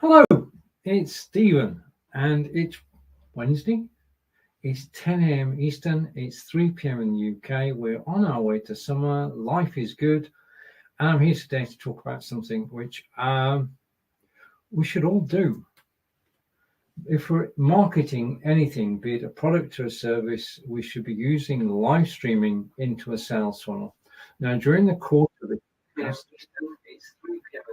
Hello, it's Steven, and it's Wednesday. It's 10 a.m. Eastern, it's 3 p.m. in the UK. We're on our way to summer. Life is good. And I'm here today to talk about something which we should all do. If we're marketing anything, be it a product or a service, we should be using live streaming into a sales funnel. Now, during the course of the it's 3 p.m.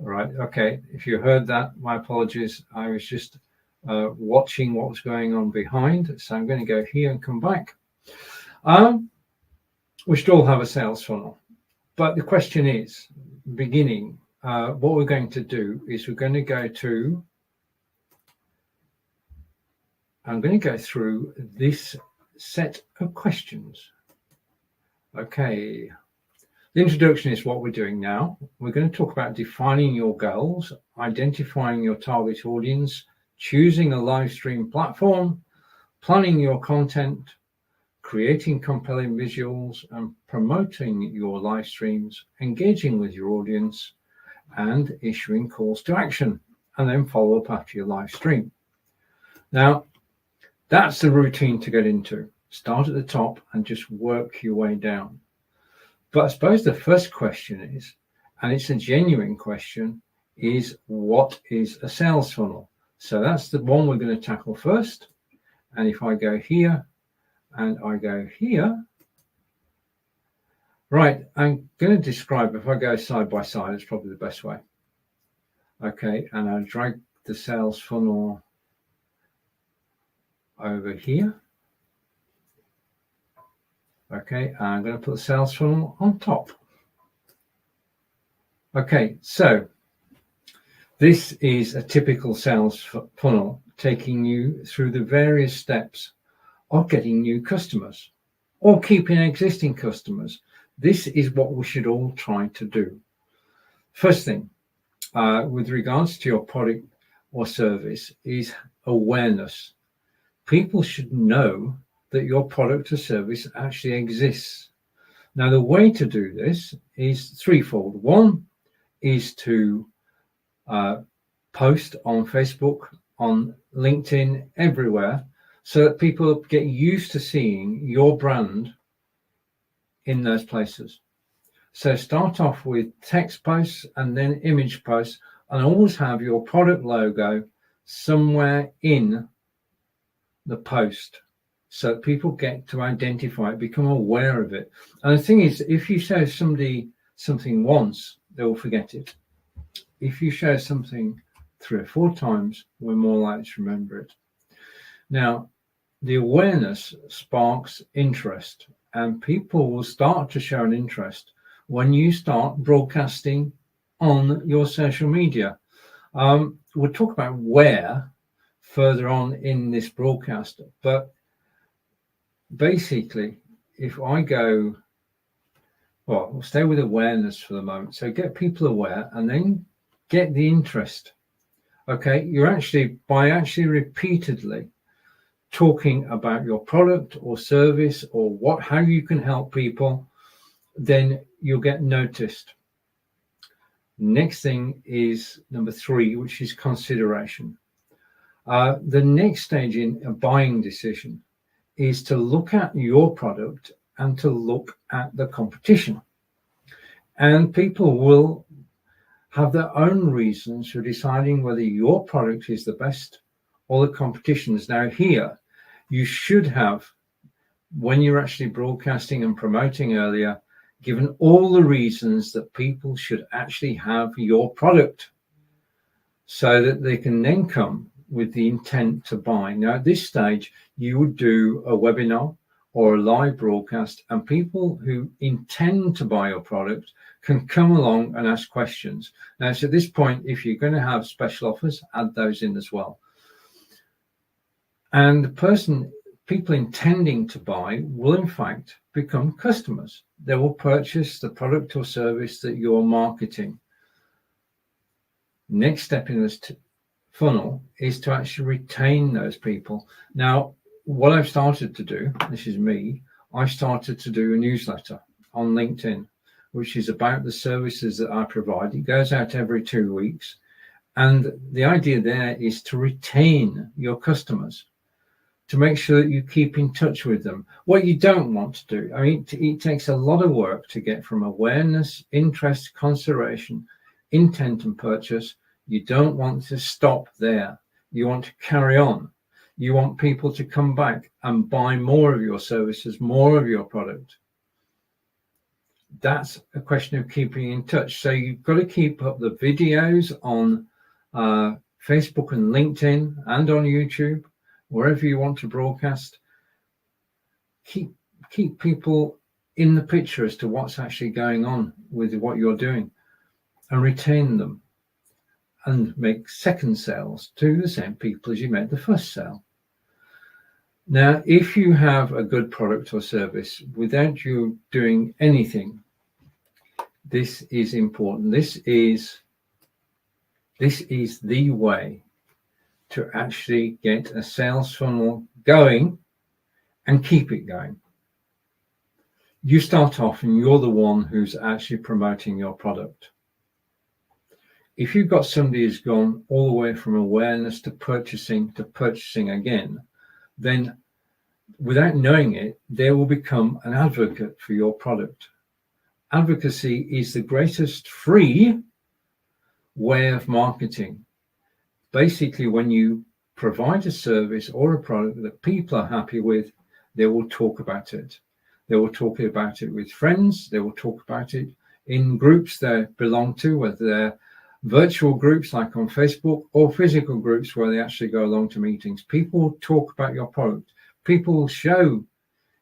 Right. Okay. If you heard that, my apologies. I was just watching what was going on behind. So I'm going to go here and come back. We should all have a sales funnel. But the question is, beginning, what we're going to do is we're going to go to, I'm going to go through this set of questions. Okay. The introduction is what we're doing now. We're going to talk about defining your goals, identifying your target audience, choosing a live stream platform, planning your content, creating compelling visuals, and promoting your live streams, engaging with your audience, and issuing calls to action, and then follow up after your live stream. Now, that's the routine to get into. Start at the top and just work your way down. But I suppose the first question is, and it's a genuine question, is what is a sales funnel? So that's the one we're going to tackle first. And if I go here and I go here, right, I'm going to describe, if I go side by side, it's probably the best way. Okay, and I'll drag the sales funnel over here. Okay, I'm going to put the sales funnel on top. Okay, so this is a typical sales funnel taking you through the various steps of getting new customers or keeping existing customers. This is what we should all try to do. First thing, with regards to your product or service, is awareness. People should know that your product or service actually exists. Now, the way to do this is threefold. One is to post on Facebook, on LinkedIn, everywhere, so that people get used to seeing your brand in those places. So start off with text posts and then image posts, and always have your product logo somewhere in the post, so that people get to identify it, become aware of it. And the thing is, if you show somebody something once, they will forget it. If you show something 3 or 4 times, we're more likely to remember it. Now, the awareness sparks interest, and people will start to show an interest when you start broadcasting on your social media. We'll talk about where further on in this broadcast, but basically, if I go, well, we'll stay with awareness for the moment. So get people aware and then get the interest. Okay, you're by repeatedly talking about your product or service or how you can help people, then you'll get noticed. Next thing is number 3, which is consideration. The next stage in a buying decision is to look at your product and to look at the competition. And people will have their own reasons for deciding whether your product is the best or the competition's. Now here, you should have, when you're actually broadcasting and promoting earlier, given all the reasons that people should actually have your product, so that they can then come with the intent to buy. Now, at this stage, you would do a webinar or a live broadcast, and people who intend to buy your product can come along and ask questions. Now, so at this point, if you're going to have special offers, add those in as well. And the people intending to buy will in fact become customers. They will purchase the product or service that you're marketing. Next step in this funnel is to actually retain those people. Now, what I've started to do, this is me, I started to do a newsletter on LinkedIn, which is about the services that I provide. It goes out every 2 weeks. And the idea there is to retain your customers, to make sure that you keep in touch with them. What you don't want to do, I mean, it takes a lot of work to get from awareness, interest, consideration, intent, and purchase. You don't want to stop there. You want to carry on. You want people to come back and buy more of your services, more of your product. That's a question of keeping in touch. So you've got to keep up the videos on Facebook and LinkedIn and on YouTube, wherever you want to broadcast. Keep people in the picture as to what's actually going on with what you're doing, and retain them, and make second sales to the same people as you made the first sale. Now, if you have a good product or service without you doing anything, this is important. This is the way to actually get a sales funnel going and keep it going. You start off and you're the one who's actually promoting your product. If you've got somebody who's gone all the way from awareness to purchasing again, then without knowing it, they will become an advocate for your product. Advocacy is the greatest free way of marketing. Basically, when you provide a service or a product that people are happy with, they will talk about it. They will talk about it with friends. They will talk about it in groups they belong to, whether they're virtual groups like on Facebook or physical groups where they actually go along to meetings. People will talk about your product. People will show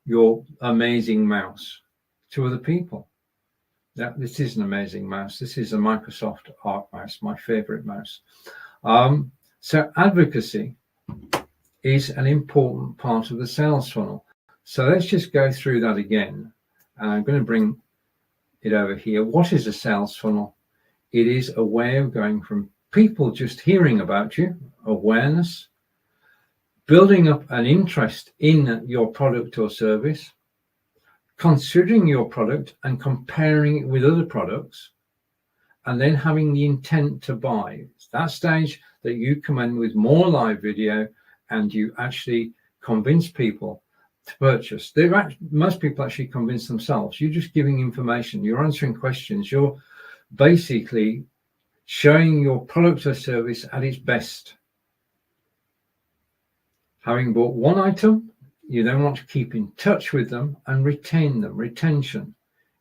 your amazing mouse to other people. Yeah, this is an amazing mouse. This is a Microsoft Arc mouse, my favorite mouse. So advocacy is an important part of the sales funnel. So let's just go through that again. And I'm going to bring it over here. What is a sales funnel? It is a way of going from people just hearing about you, awareness, building up an interest in your product or service, considering your product and comparing it with other products, and then having the intent to buy. It's that stage that you come in with more live video and you actually convince people to purchase. Most people actually convince themselves. You're just giving information. You're answering questions. You're basically showing your product or service at its best. Having bought one item, you then want to keep in touch with them and retain them. Retention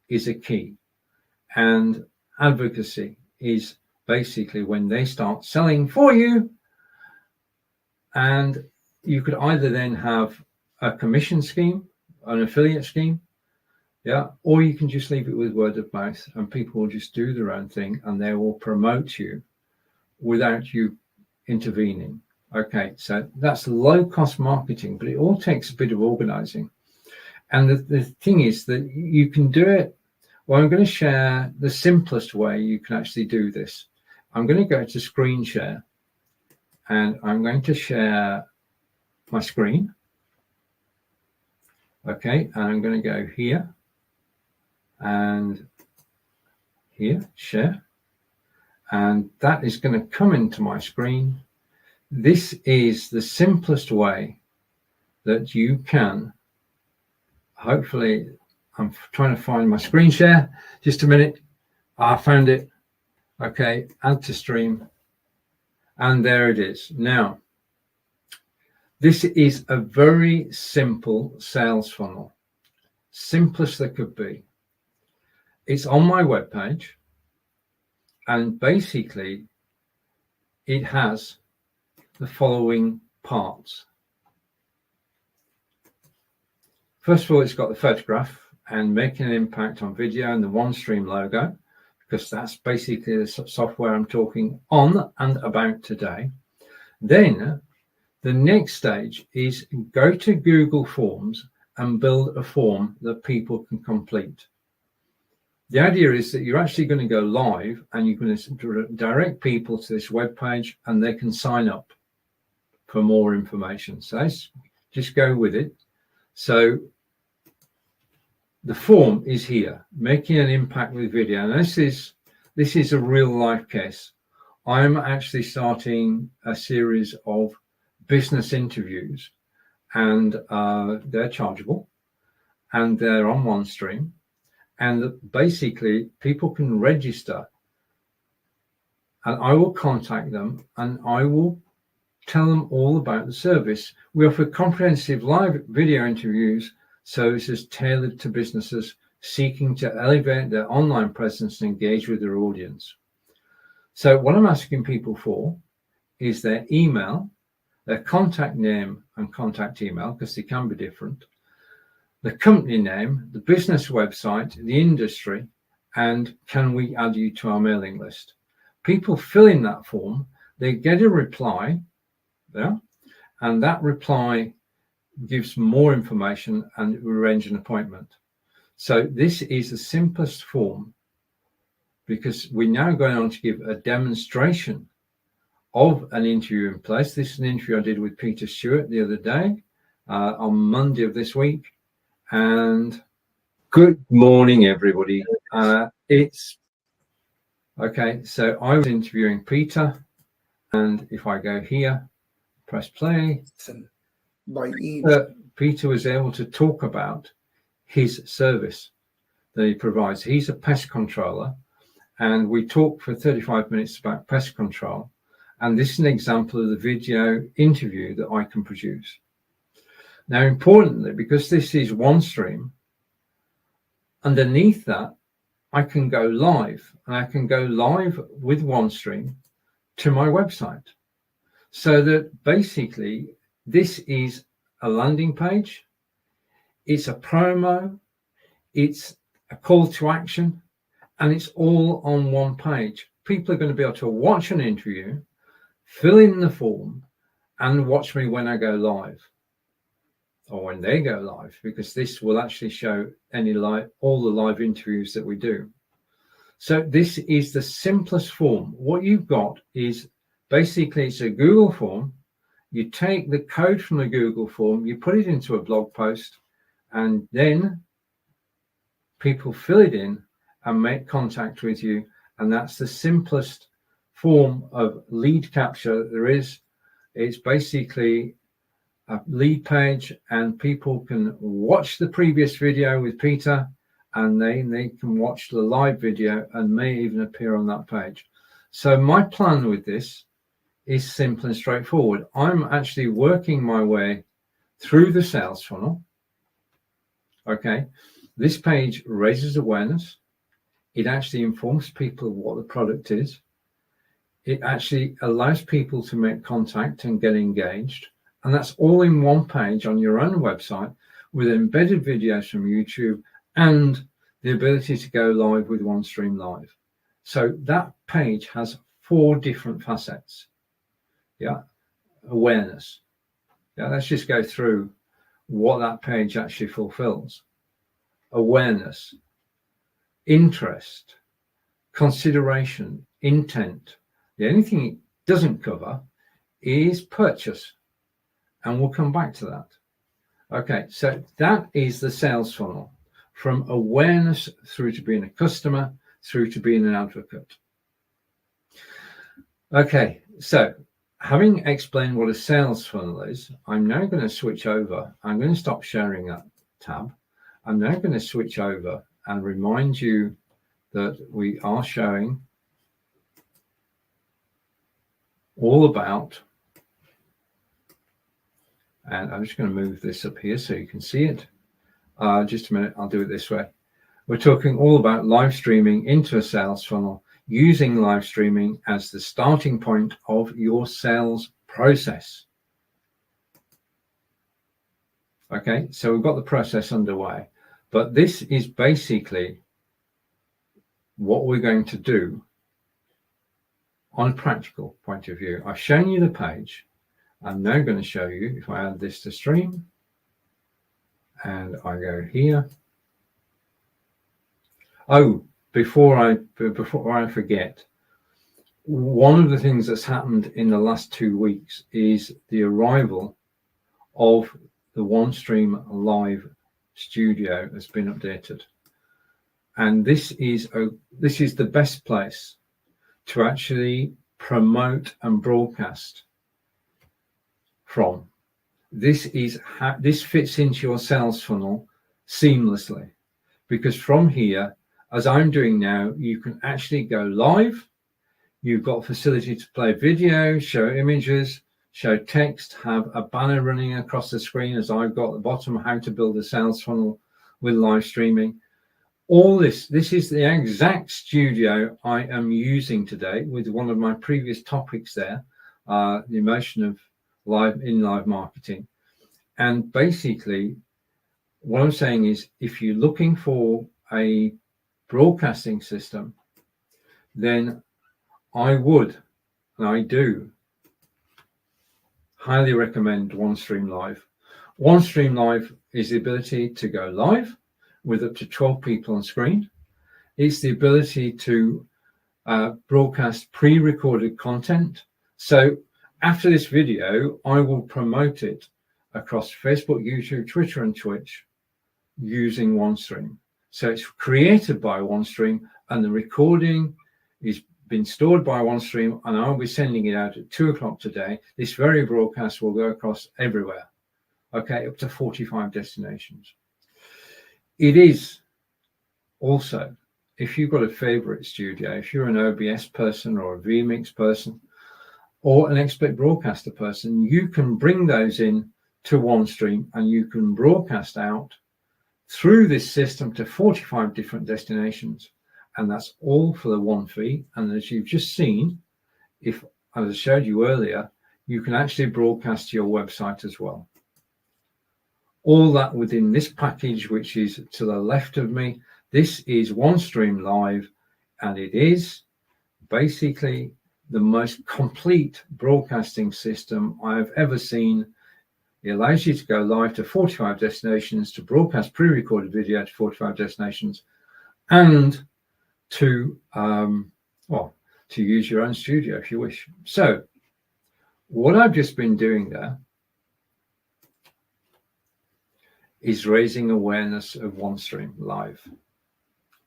is a key. And advocacy is basically when they start selling for you. And you could either then have a commission scheme, an affiliate scheme, yeah, or you can just leave it with word of mouth and people will just do their own thing and they will promote you without you intervening. Okay, so that's low cost marketing, but it all takes a bit of organizing. And the thing is that you can do it. Well, I'm going to share the simplest way you can actually do this. I'm going to go to screen share and I'm going to share my screen. Okay, and I'm going to go here and here, share. And that is going to come into my screen. This is the simplest way that you can, hopefully, I'm trying to find my screen share. Just a minute. I found it. Okay, add to stream. And there it is. Now, this is a very simple sales funnel. Simplest there could be. It's on my webpage. And basically, it has the following parts. First of all, it's got the photograph and making an impact on video and the OneStream logo, because that's basically the software I'm talking on and about today. Then the next stage is go to Google Forms and build a form that people can complete. The idea is that you're actually going to go live and you're going to direct people to this web page and they can sign up for more information. So let's just go with it. So the form is here, making an impact with video. And this is a real life case. I'm actually starting a series of business interviews, and they're chargeable, and they're on OneStream, and basically people can register, and I will contact them and I will tell them all about the service. We offer comprehensive live video interviews, services tailored to businesses seeking to elevate their online presence and engage with their audience. So what I'm asking people for is their email, their contact name and contact email, because they can be different, the company name, the business website, the industry, and can we add you to our mailing list? People fill in that form, they get a reply there, and that reply gives more information, and we arrange an appointment. So this is the simplest form, because we're now going on to give a demonstration of an interview in place. This is an interview I did with Peter Stewart the other day, on Monday of this week. And good morning, everybody. It's okay. So I was interviewing Peter, and if I go here, press play, Peter was able to talk about his service that he provides. He's a pest controller, and we talked for 35 minutes about pest control. And this is an example of the video interview that I can produce. Now, importantly, because this is OneStream, underneath that, I can go live, and I can go live with OneStream to my website. So that basically this is a landing page, it's a promo, it's a call to action, and it's all on one page. People are going to be able to watch an interview, fill in the form, and watch me when I go live, or when they go live, because this will actually show all the live interviews that we do. So this is the simplest form. What you've got is basically, it's a Google form. You take the code from the Google form, you put it into a blog post, and then people fill it in and make contact with you. And that's the simplest form of lead capture that there is. It's basically a lead page, and people can watch the previous video with Peter, and they can watch the live video and may even appear on that page. So my plan with this is simple and straightforward. I'm actually working my way through the sales funnel. Okay, this page raises awareness. It actually informs people what the product is. It actually allows people to make contact and get engaged. And that's all in one page on your own website, with embedded videos from YouTube and the ability to go live with OneStream Live. So that page has 4 different facets. Yeah, awareness. Yeah, let's just go through what that page actually fulfills. Awareness, interest, consideration, intent. The only thing it doesn't cover is purchase, and we'll come back to that. Okay, so that is the sales funnel, from awareness through to being a customer, through to being an advocate. Okay, so having explained what a sales funnel is, I'm now going to switch over. I'm going to stop sharing that tab. I'm now going to switch over and remind you that we are showing all about, and I'm just going to move this up here so you can see it. Just a minute, I'll do it this way. We're talking all about live streaming into a sales funnel, using live streaming as the starting point of your sales process. Okay, so we've got the process underway, but this is basically what we're going to do on a practical point of view. I've shown you the page. I'm now going to show you, if I add this to stream and I go here. Oh, before I forget, one of the things that's happened in the last 2 weeks is the arrival of the OneStream Live studio has been updated. And this is the best place to actually promote and broadcast from. This fits into your sales funnel seamlessly, because from here, as I'm doing now, you can actually go live. You've got facility to play video, show images, show text, have a banner running across the screen, as I've got at the bottom, how to build a sales funnel with live streaming. All this is the exact studio I am using today with one of my previous topics there, the emotion of live marketing. And basically, what I'm saying is, if you're looking for a broadcasting system, then I would, and I do, highly recommend OneStream Live. OneStream Live is the ability to go live with up to 12 people on screen. It's the ability to broadcast pre-recorded content. So after this video, I will promote it across Facebook, YouTube, Twitter, and Twitch using OneStream. So it's created by OneStream, and the recording is been stored by OneStream, and I'll be sending it out at 2 o'clock today. This very broadcast will go across everywhere. Okay, up to 45 destinations. It is also, if you've got a favorite studio, if you're an OBS person or a vMix person or an expert broadcaster person, you can bring those in to OneStream and you can broadcast out through this system to 45 different destinations. And that's all for the one fee. And as you've just seen, as I showed you earlier, you can actually broadcast to your website as well. All that within this package, which is to the left of me. This is OneStream Live, and it is basically the most complete broadcasting system I have ever seen. It allows you to go live to 45 destinations, to broadcast pre-recorded video to 45 destinations, and to use your own studio if you wish. So what I've just been doing there is raising awareness of OneStream Live.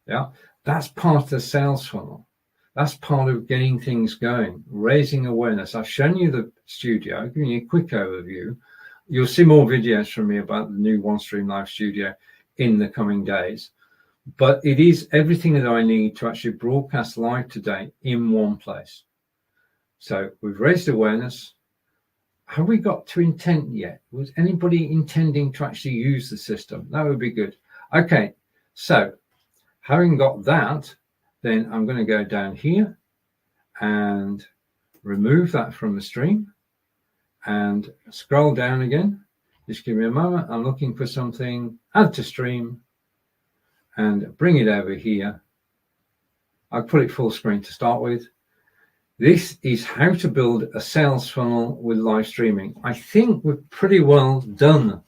Yeah, that's part of the sales funnel. That's part of getting things going, raising awareness. I've shown you the studio, giving you a quick overview. You'll see more videos from me about the new OneStream Live studio in the coming days. But it is everything that I need to actually broadcast live today in one place. So we've raised awareness. Have we got to intent yet? Was anybody intending to actually use the system? That would be good. Okay, so having got that, then I'm going to go down here and remove that from the stream and scroll down again. Just give me a moment. I'm looking for something, add to stream, and bring it over here. I'll put it full screen to start with. This is how to build a sales funnel with live streaming. I think we've pretty well done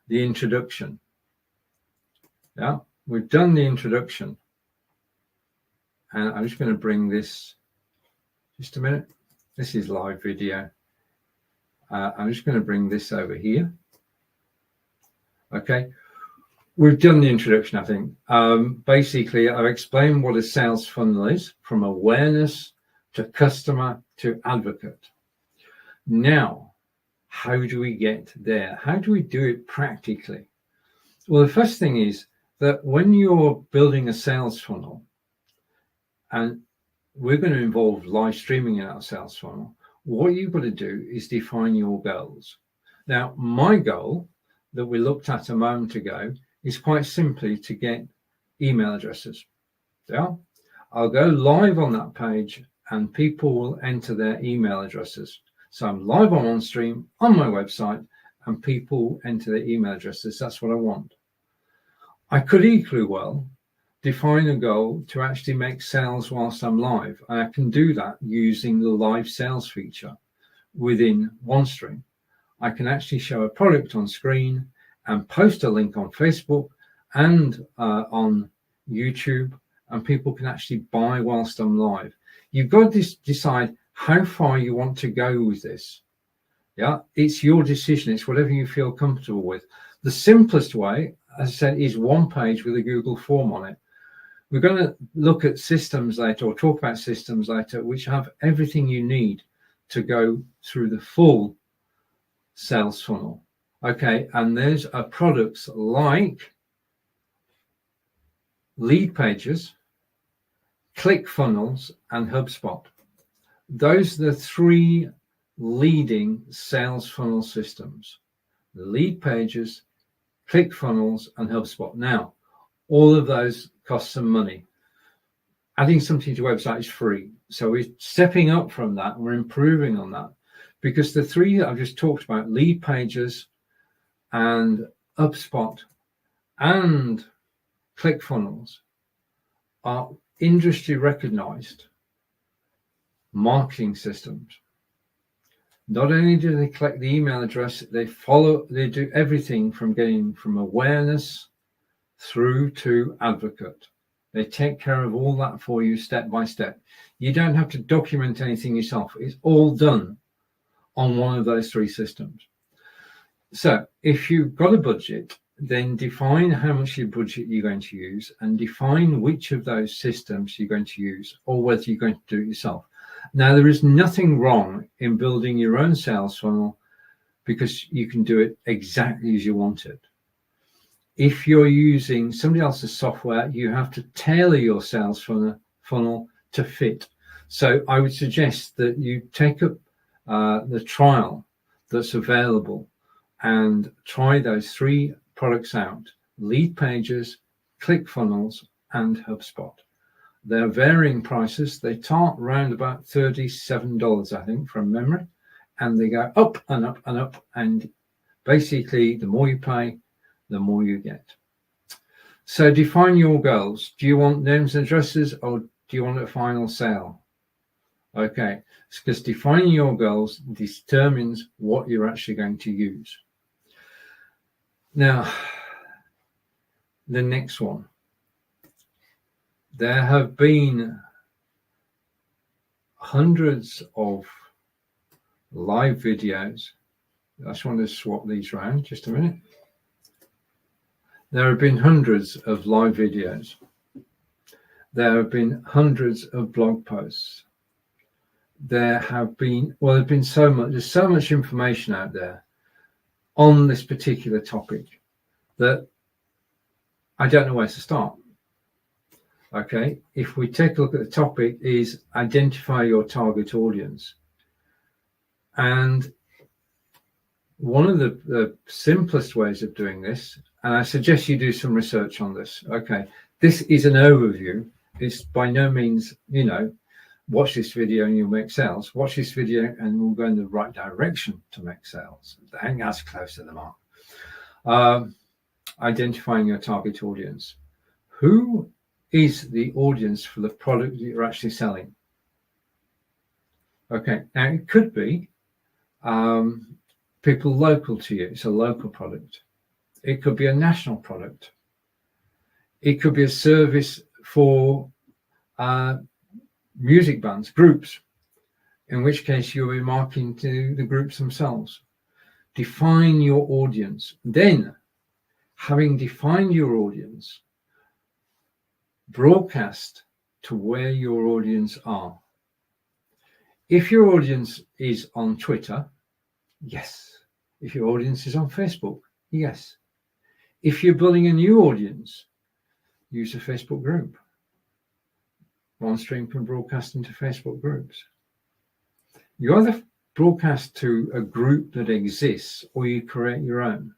the introduction. Yeah, we've done the introduction. And I'm just going to bring this, just a minute. This is live video. I'm just going to bring this over here. Okay. We've done the introduction, I think. Basically, I've explained what a sales funnel is, from awareness to customer to advocate. Now, how do we get there? How do we do it practically? Well, the first thing is that when you're building a sales funnel, and we're going to involve live streaming in our sales funnel, what you've got to do is define your goals. Now, my goal that we looked at a moment ago is quite simply to get email addresses. Yeah, I'll go live on that page and people will enter their email addresses. So I'm live on OneStream on my website and people enter their email addresses. That's what I want. I could equally well define a goal to actually make sales whilst I'm live. And I can do that using the live sales feature within OneStream. I can actually show a product on screen and post a link on Facebook and on YouTube, and people can actually buy whilst I'm live. You've got to decide how far you want to go with this. Yeah, it's your decision. It's whatever you feel comfortable with. The simplest way, as I said, is one page with a Google form on it. We're going to look at systems later, or talk about systems later, which have everything you need to go through the full sales funnel. Okay, and those are products like lead pages, ClickFunnels, and HubSpot. Those are the three leading sales funnel systems: the lead pages, ClickFunnels, and HubSpot. Now, all of those cost some money. Adding something to your website is free. So we're stepping up from that, and we're improving on that, because the three that I've just talked about, lead pages and HubSpot and ClickFunnels, are industry recognized marketing systems. Not only do they collect the email address, they do everything from getting from awareness through to advocate. They take care of all that for you step by step. You don't have to document anything yourself. It's all done on one of those three systems. So if you've got a budget, then define how much your budget you're going to use, and define which of those systems you're going to use, or whether you're going to do it yourself. Now, there is nothing wrong in building your own sales funnel, because you can do it exactly as you want it. If you're using somebody else's software, you have to tailor your sales funnel to fit. So I would suggest that you take up the trial that's available and try those three products out: lead pages, ClickFunnels, and HubSpot. They're varying prices. They start around about $37, I think, from memory, and they go up and up and up. And basically, the more you pay, the more you get. So define your goals. Do you want names and addresses, or do you want a final sale? Okay, it's because defining your goals determines what you're actually going to use. Now, the next one. There have been hundreds of live videos. I just want to swap these around just a minute. There have been hundreds of live videos. There have been hundreds of blog posts. There's been so much, there's so much information out there on this particular topic that I don't know where to start. Okay, if we take a look at the topic, is identify your target audience. And one of the simplest ways of doing this, and I suggest you do some research on this. Okay, this is an overview. It's by no means, watch this video and you'll make sales. Watch this video and we'll go in the right direction to make sales. I think that's close to the mark. Identifying your target audience. Who is the audience for the product that you're actually selling? Okay, now it could be people local to you. It's a local product. It could be a national product. It could be a service for music bands, groups, in which case you'll be marketing to the groups themselves. Define your audience. Then, having defined your audience, broadcast to where your audience are. If your audience is on Twitter, yes. If your audience is on Facebook, yes. If you're building a new audience, use a Facebook group. OneStream can broadcast into Facebook groups. You either broadcast to a group that exists, or you create your own.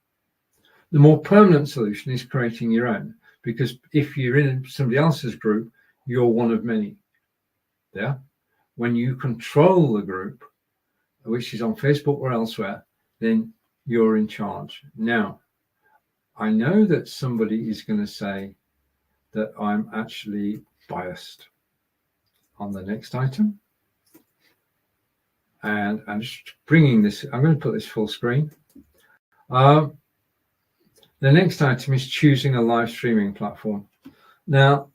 The more permanent solution is creating your own, because if you're in somebody else's group, you're one of many. Yeah. When you control the group, which is on Facebook or elsewhere, then you're in charge. Now, I know that somebody is going to say that I'm actually biased on the next item. And I'm just bringing this, I'm going to put this full screen. The next item is choosing a live streaming platform. Now,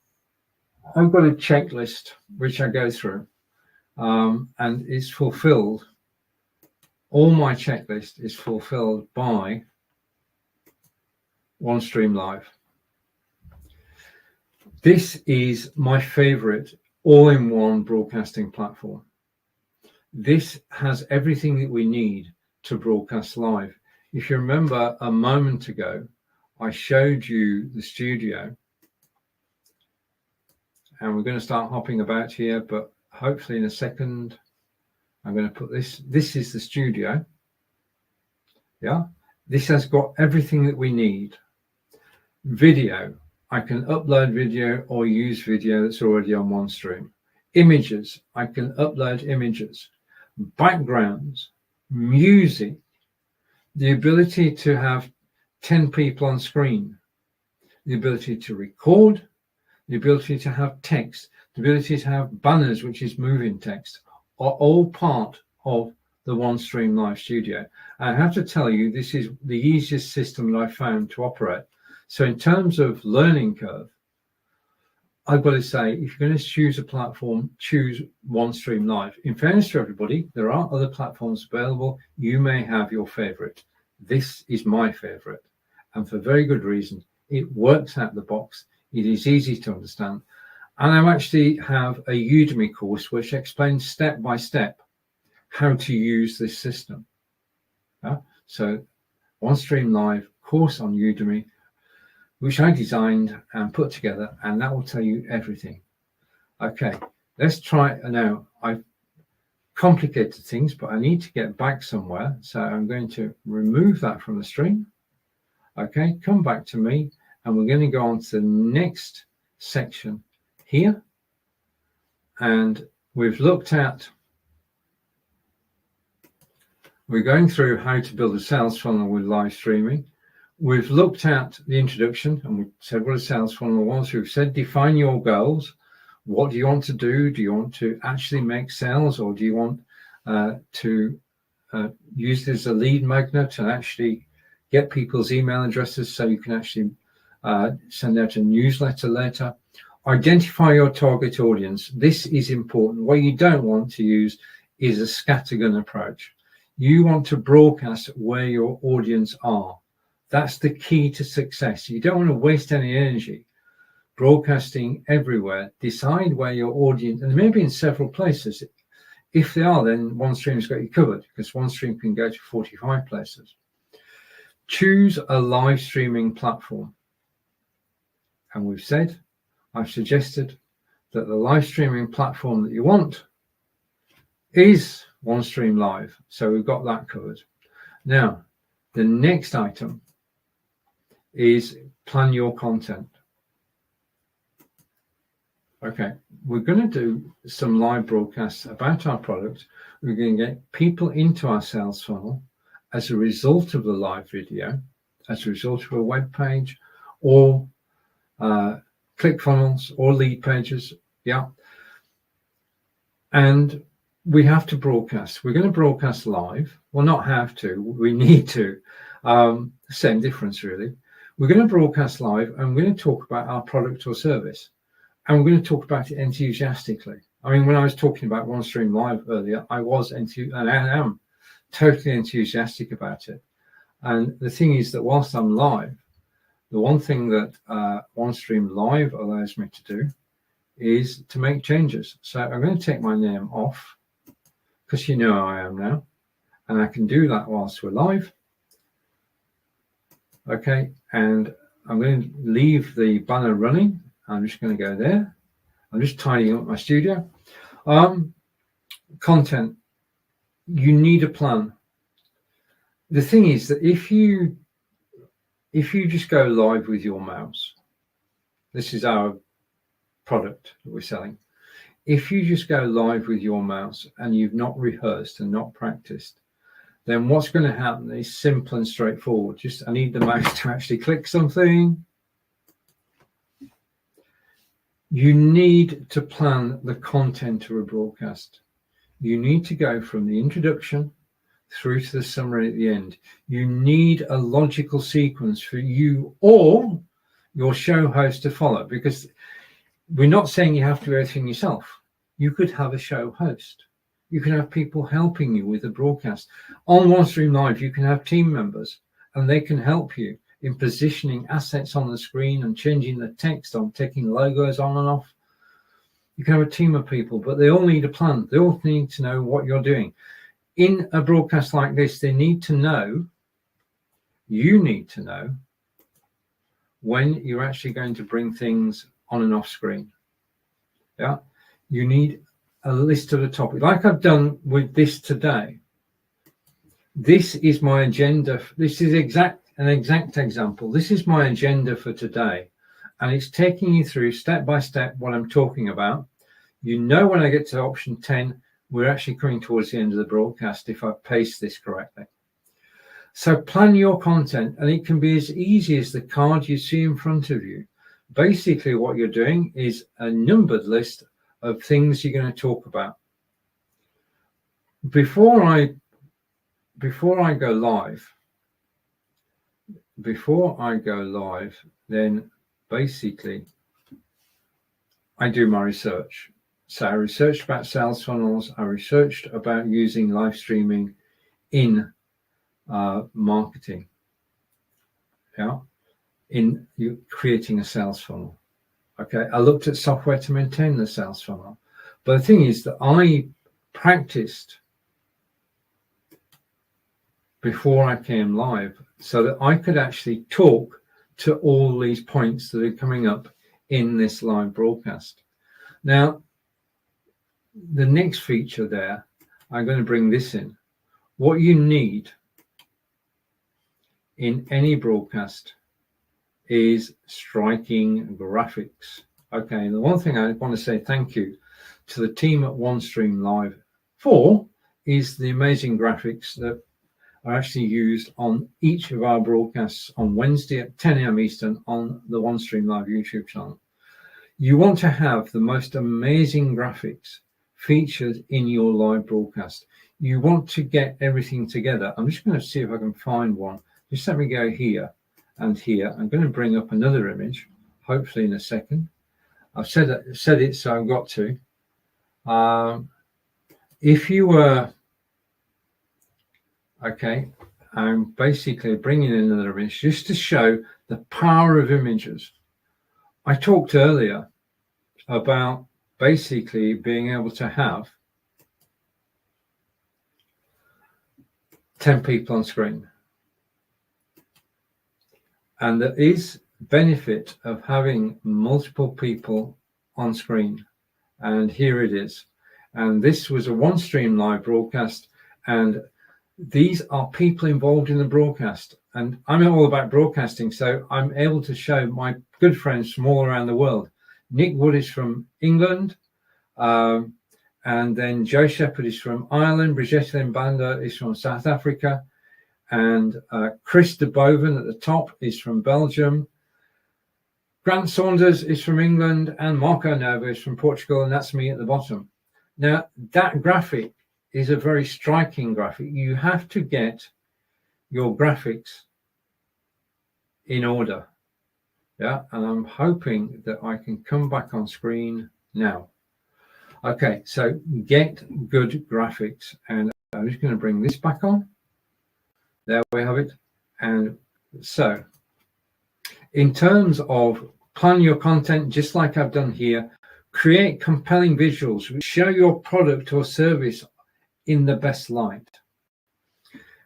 I've got a checklist which I go through, and it's fulfilled. All my checklist is fulfilled by OneStream Live. This is my favorite all-in-one broadcasting platform. This has everything that we need to broadcast live. If you remember a moment ago, I showed you the studio, and we're going to start hopping about here, but hopefully in a second, I'm going to put this. This is the studio. Yeah, this has got everything that we need. Video, I can upload video or use video that's already on OneStream. Images, I can upload images. Backgrounds, music, the ability to have 10 people on screen, the ability to record, the ability to have text, the ability to have banners, which is moving text, are all part of the OneStream Live Studio. I have to tell you, this is the easiest system that I found to operate. So in terms of learning curve, I've got to say, if you're going to choose a platform, choose OneStream Live. In fairness to everybody, there are other platforms available. You may have your favorite. This is my favorite, and for very good reason. It works out the box. It is easy to understand. And I actually have a Udemy course which explains step by step how to use this system. So OneStream Live course on Udemy, which I designed and put together, and that will tell you everything. Okay, let's try now. I've complicated things, but I need to get back somewhere. So I'm going to remove that from the stream. Okay, come back to me, and we're going to go on to the next section here. And we've looked at, we're going through how to build a sales funnel with live streaming. We've looked at the introduction, and we said what a sales funnel was. We've said define your goals. What do you want to do? Do you want to actually make sales, or do you want to use this as a lead magnet and actually get people's email addresses so you can actually send out a newsletter later? Identify your target audience. This is important. What you don't want to use is a scattergun approach. You want to broadcast where your audience are. That's the key to success. You don't want to waste any energy broadcasting everywhere. Decide where your audience, and maybe in several places. If they are, then OneStream's got you covered, because OneStream can go to 45 places. Choose a live streaming platform. And we've said, I've suggested that the live streaming platform that you want is OneStream Live. So we've got that covered. Now, the next item is plan your content. Okay, we're going to do some live broadcasts about our product. We're going to get people into our sales funnel as a result of the live video, as a result of a web page, or ClickFunnels, or lead pages. Yeah. And we have to broadcast. We're going to broadcast live. Well, not have to. We need to. Same difference, really. We're going to broadcast live, and we're going to talk about our product or service. And we're going to talk about it enthusiastically. I mean, when I was talking about OneStream Live earlier, I was and I am totally enthusiastic about it. And the thing is that whilst I'm live, the one thing that OneStream Live allows me to do is to make changes. So I'm going to take my name off, because you know how I am now. And I can do that whilst we're live. Okay, and I'm going to leave the banner running. I'm just going to go there. I'm just tidying up my studio. Content. You need a plan. The thing is that if you just go live with your mouse, this is our product that we're selling. If you just go live with your mouse and you've not rehearsed and not practiced, then what's going to happen is simple and straightforward. Just, I need the mouse to actually click something. You need to plan the content of a broadcast. You need to go from the introduction through to the summary at the end. You need a logical sequence for you or your show host to follow, because we're not saying you have to do everything yourself. You could have a show host. You can have people helping you with the broadcast. On OneStream Live, you can have team members, and they can help you. in positioning assets on the screen and changing the text on, taking logos on and off. You can have a team of people, but they all need a plan. They all need to know what you're doing. In a broadcast like this, they need to know, you need to know, when you're actually going to bring things on and off screen. Yeah, you need a list of the topics, like I've done with this today. This is my agenda. This is an exact example. This is my agenda for today, and it's taking you through step by step what I'm talking about. You know, when I get to option 10, we're actually coming towards the end of the broadcast if I paste this correctly. So plan your content, and it can be as easy as the card you see in front of you. Basically, what you're doing is a numbered list of things you're going to talk about. Before I go live, then basically I do my research. So I researched about sales funnels. I researched about using live streaming in marketing. Yeah, in creating a sales funnel. Okay, I looked at software to maintain the sales funnel. But the thing is that I practiced before I came live so that I could actually talk to all these points that are coming up in this live broadcast. Now, the next feature there, I'm going to bring this in. What you need in any broadcast is striking graphics. Okay, and the one thing I want to say thank you to the team at OneStream Live for is the amazing graphics that are actually used on each of our broadcasts on Wednesday at 10 a.m. Eastern on the OneStream Live YouTube channel. You want to have the most amazing graphics featured in your live broadcast. You want to get everything together. I'm just going to see if I can find one. Just let me go here and here. I'm going to bring up another image, hopefully in a second. I've said it, so I've got to. If you were, okay, I'm basically bringing in another image just to show the power of images. I talked earlier about basically being able to have 10 people on screen. And there is benefit of having multiple people on screen. And here it is. And this was a OneStream Live broadcast. And these are people involved in the broadcast. And I'm all about broadcasting, so I'm able to show my good friends from all around the world. Nick Wood is from England. And then Joe Shepherd is from Ireland. Brigitte Limbanda is from South Africa. And Chris de Boven at the top is from Belgium. Grant Saunders is from England, and Marco Nova is from Portugal, and that's me at the bottom. Now, that graphic is a very striking graphic. You have to get your graphics in order. Yeah, and I'm hoping that I can come back on screen now. Okay, so get good graphics, and I'm just going to bring this back on. There we have it. And so in terms of plan your content, just like I've done here, create compelling visuals which show your product or service in the best light.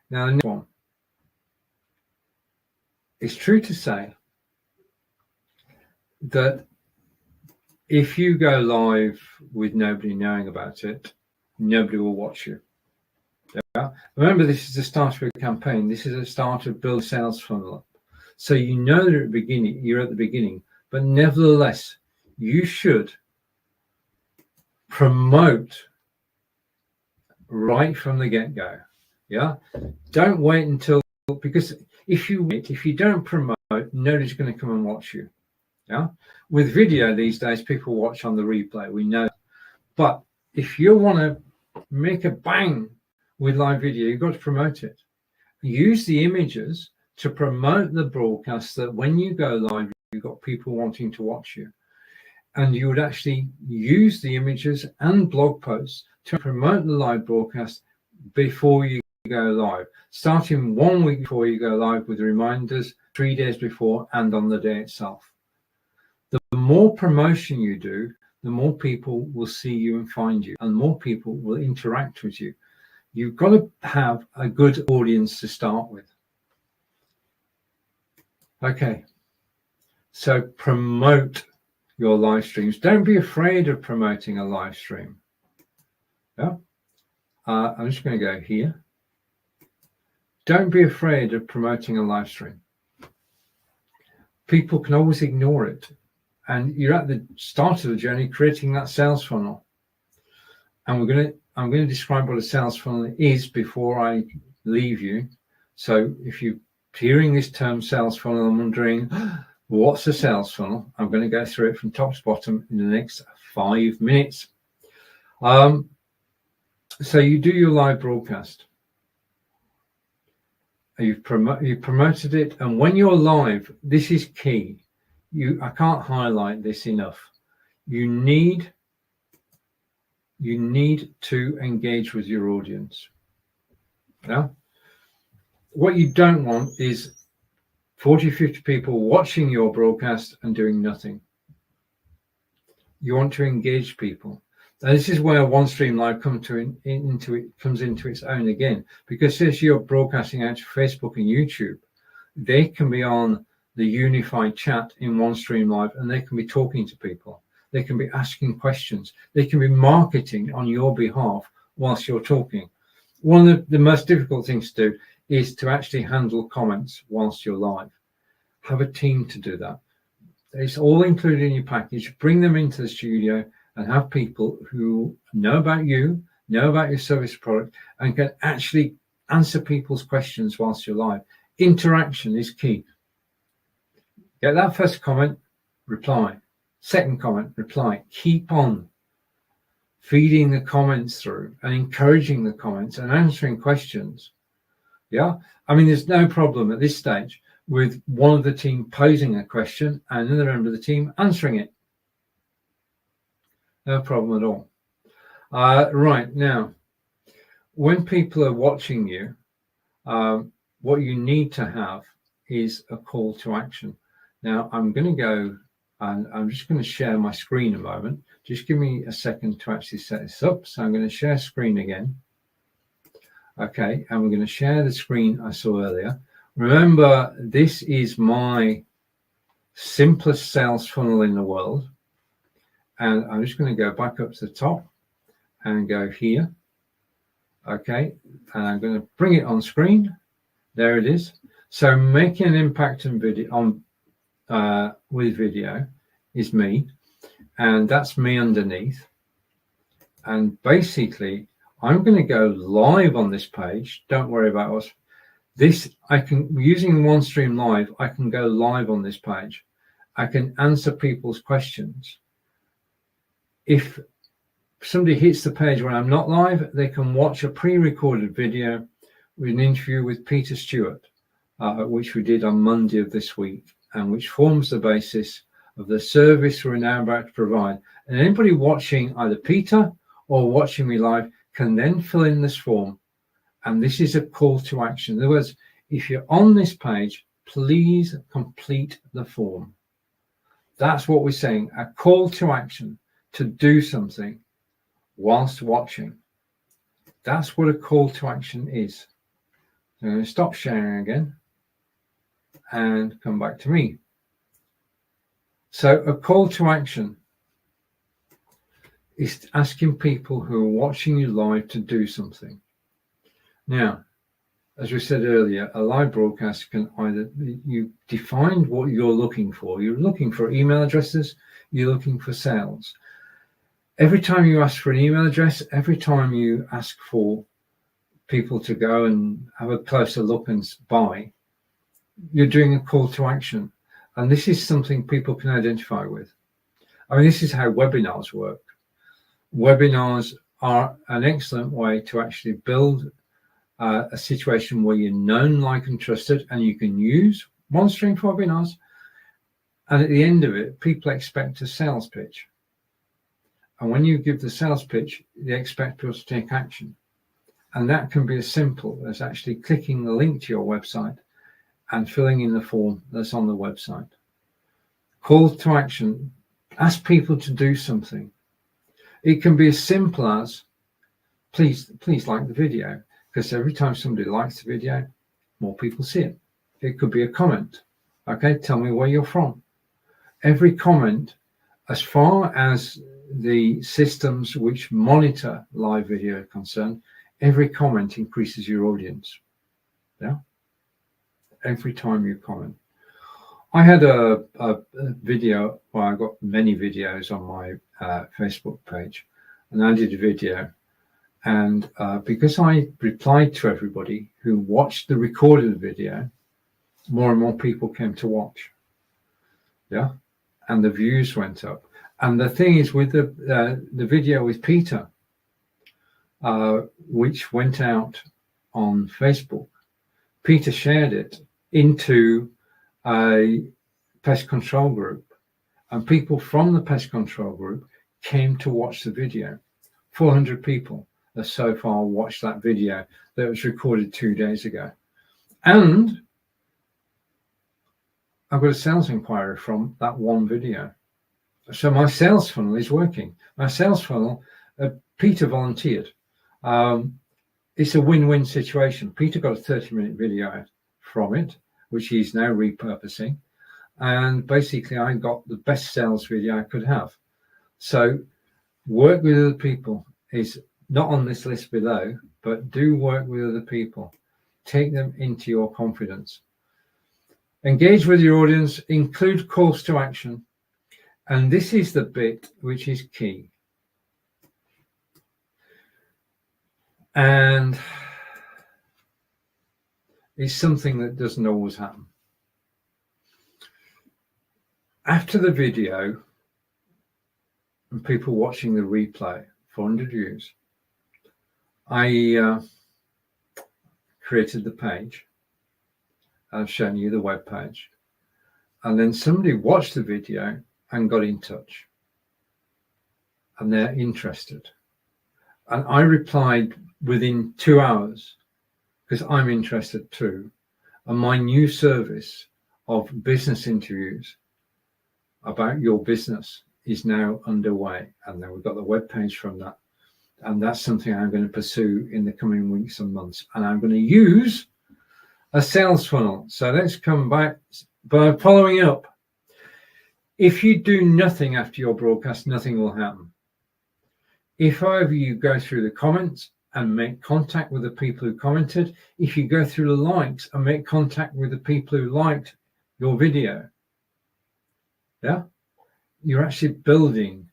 Now, the next one. It's true to say that if you go live with nobody knowing about it, nobody will watch you. Yeah. Remember, this is the start of a campaign. This is the start of build sales funnel up. So you know that you're at the beginning, but nevertheless, you should promote right from the get-go. Yeah. Don't wait until, because if you don't promote, nobody's going to come and watch you. Yeah. With video these days, people watch on the replay. We know. But if you want to make a bang with live video, you've got to promote it. Use the images to promote the broadcast, that when you go live, you've got people wanting to watch you. And you would actually use the images and blog posts to promote the live broadcast before you go live, starting 1 week before you go live with reminders, 3 days before, and on the day itself. The more promotion you do, the more people will see you and find you, and more people will interact with you. You've got to have a good audience to start with. Okay, so promote your live streams. Don't be afraid of promoting a live stream. Yeah, I'm just going to go here. Don't be afraid of promoting a live stream. People can always ignore it. And you're at the start of the journey creating that sales funnel. And I'm going to describe what a sales funnel is before I leave you. So if you're hearing this term sales funnel and wondering, what's a sales funnel? I'm going to go through it from top to bottom in the next 5 minutes. So you do your live broadcast. You've promoted it. And when you're live, this is key. I can't highlight this enough. You need to engage with your audience. Yeah. What you don't want is 40, 50 people watching your broadcast and doing nothing. You want to engage people. And this is where OneStream Live comes into its own again, because as you're broadcasting out to Facebook and YouTube, they can be on the unified chat in OneStream Live, and they can be talking to people. They can be asking questions. They can be marketing on your behalf whilst you're talking. One of the most difficult things to do is to actually handle comments whilst you're live. Have a team to do that. It's all included in your package. Bring them into the studio and have people who know about you, know about your service product, and can actually answer people's questions whilst you're live. Interaction is key. Get that first comment, reply. Second comment, reply. Keep on feeding the comments through and encouraging the comments and answering questions. Yeah, I mean, there's no problem at this stage with one of the team posing a question and another member of the team answering it. No problem at all. Right, now, when people are watching you, what you need to have is a call to action. Now, I'm going to go and I'm just going to share my screen a moment. Just give me a second to actually set this up. So I'm going to share screen again. Okay, and we're going to share the screen I saw earlier. Remember, this is my simplest sales funnel in the world. And I'm just going to go back up to the top and go here. Okay, and I'm going to bring it on screen. There it is. So making an impact on video with video is me, and that's me underneath. And basically, I'm going to go live on this page. Don't worry about us. Using OneStream Live, I can go live on this page. I can answer people's questions. If somebody hits the page when I'm not live, they can watch a pre-recorded video with an interview with Peter Stewart, which we did on Monday of this week, and which forms the basis of the service we're now about to provide. And anybody watching either Peter or watching me live can then fill in this form. And this is a call to action. In other words, if you're on this page, please complete the form. That's what we're saying, a call to action to do something whilst watching. That's what a call to action is. So I'm going to stop sharing again and come back to me. So a call to action is asking people who are watching you live to do something. Now, as we said earlier, a live broadcast can either, you define what you're looking for. You're looking for email addresses, you're looking for sales. Every time you ask for an email address, every time you ask for people to go and have a closer look and buy, you're doing a call to action. And this is something people can identify with. I mean, this is how webinars work. Webinars are an excellent way to actually build a situation where you're known, liked, and trusted, and you can use OneStream for webinars. And at the end of it, people expect a sales pitch. And when you give the sales pitch, they expect people to take action. And that can be as simple as actually clicking the link to your website and filling in the form that's on the website. Call to action, ask people to do something. It can be as simple as, please like the video, because every time somebody likes the video, more people see it. It could be a comment. Okay, tell me where you're from. Every comment, as far as the systems which monitor live video are concerned, every comment increases your audience. Yeah. Every time you comment. I had a video, well, I got many videos on my Facebook page, and I did a video. And because I replied to everybody who watched the recorded video, more and more people came to watch. Yeah. And the views went up. And the thing is, with the video with Peter, which went out on Facebook, Peter shared it into a pest control group, and people from the pest control group came to watch the video. 400 people have so far watched that video that was recorded 2 days ago. And I've got a sales inquiry from that one video. So my sales funnel is working. My sales funnel, Peter volunteered. It's a win-win situation. Peter got a 30-minute video from it, which he's now repurposing. And basically, I got the best sales video I could have. So work with other people is not on this list below, but do work with other people. Take them into your confidence. Engage with your audience, include calls to action. And this is the bit which is key. And it's something that doesn't always happen. After the video, and people watching the replay, 400 views, I created the page. I've shown you the web page. And then somebody watched the video and got in touch. And they're interested. And I replied within 2 hours, because I'm interested too. And my new service of business interviews about your business is now underway. And then we've got the web page from that. And that's something I'm going to pursue in the coming weeks and months. And I'm going to use a sales funnel. So let's come back by following up. If you do nothing after your broadcast, nothing will happen. If, however, you go through the comments and make contact with the people who commented, if you go through the likes and make contact with the people who liked your video, yeah, you're actually building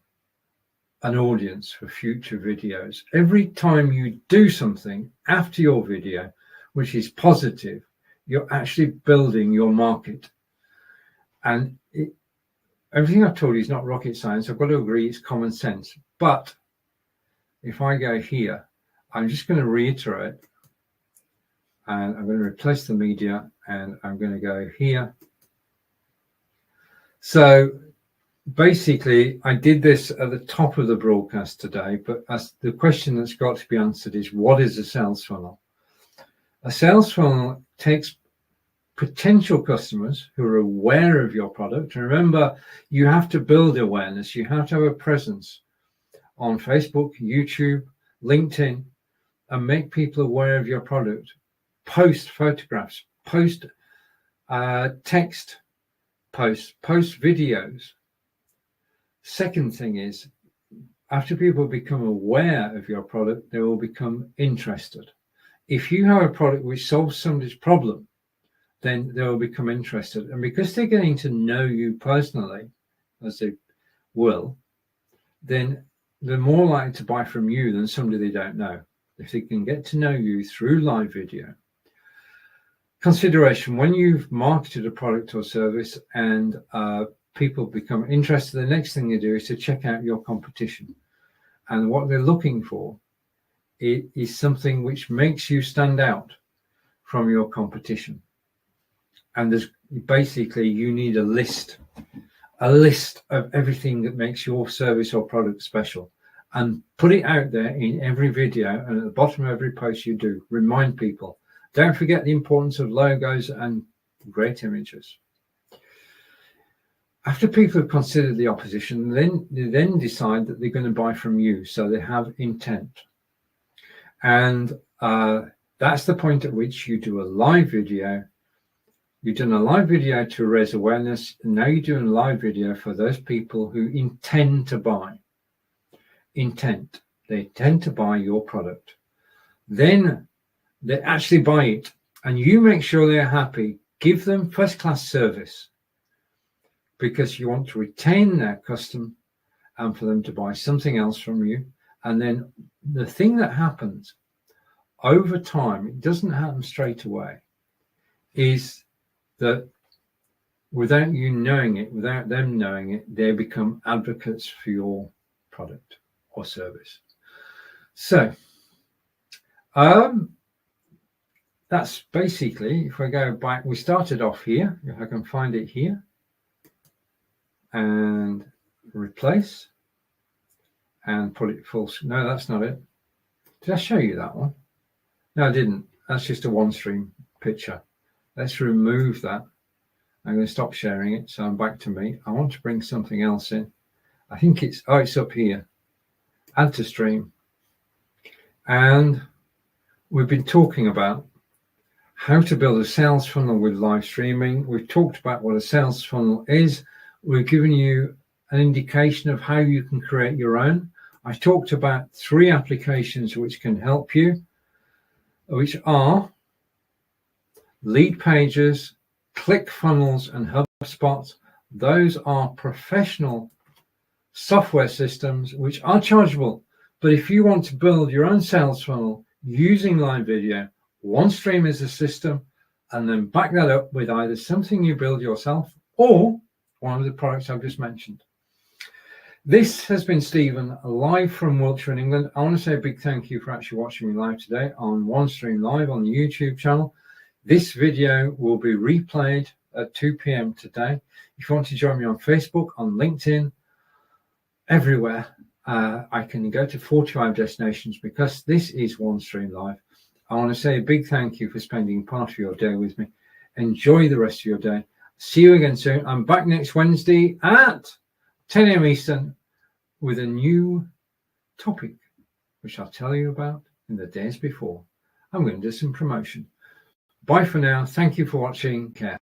an audience for future videos. Every time you do something after your video, which is positive, you're actually building your market. And everything I've told you is not rocket science. I've got to agree it's common sense. But if I go here, I'm just going to reiterate, and I'm going to replace the media, and I'm going to go here. So basically, I did this at the top of the broadcast today, but as the question that's got to be answered is, what is a sales funnel? A sales funnel takes potential customers who are aware of your product. And remember, you have to build awareness. You have to have a presence on Facebook, YouTube, LinkedIn, and make people aware of your product. Post photographs, post text posts, post videos. Second thing is, after people become aware of your product, they will become interested. If you have a product which solves somebody's problem, then they will become interested. And because they're getting to know you personally, as they will, then they're more likely to buy from you than somebody they don't know. If they can get to know you through live video. Consideration: when you've marketed a product or service and people become interested, the next thing you do is to check out your competition. And what they're looking for is something which makes you stand out from your competition. And there's basically, you need a list of everything that makes your service or product special. and put it out there in every video and at the bottom of every post you do. Remind people. Don't forget the importance of logos and great images. After people have considered the opposition, they decide that they're going to buy from you. So they have intent. And that's the point at which you do a live video. You've done a live video to raise awareness, and now you're doing a live video for those people who intend to buy. Intent. They intend to buy your product. Then they actually buy it, and you make sure they're happy. Give them first-class service because you want to retain their custom and for them to buy something else from you. And then the thing that happens over time, it doesn't happen straight away, is that without you knowing it, without them knowing it, they become advocates for your product or service. So that's basically, if I go back, we started off here, if I can find it here, and replace and put it full. No, that's not it. Did I show you that one? No, I didn't. That's just a OneStream picture. Let's remove that. I'm going to stop sharing it. So I'm back to me. I want to bring something else in. I think it's up here. Add to stream. And we've been talking about how to build a sales funnel with live streaming. We've talked about what a sales funnel is. We've given you an indication of how you can create your own. I talked about 3 applications which can help you, which are Lead Pages, ClickFunnels, and HubSpot. Those are professional software systems which are chargeable. But if you want to build your own sales funnel using live video, OneStream is a system, and then back that up with either something you build yourself or one of the products I've just mentioned. This has been Steven, live from Wiltshire in England. I want to say a big thank you for actually watching me live today on OneStream Live on the YouTube channel. This video will be replayed at 2 p.m. today. If you want to join me on Facebook, on LinkedIn, everywhere, I can go to 45 destinations because this is OneStream Live. I want to say a big thank you for spending part of your day with me. Enjoy the rest of your day. See you again soon. I'm back next Wednesday at 10 a.m. Eastern with a new topic, which I'll tell you about in the days before. I'm going to do some promotion. Bye for now. Thank you for watching. Care.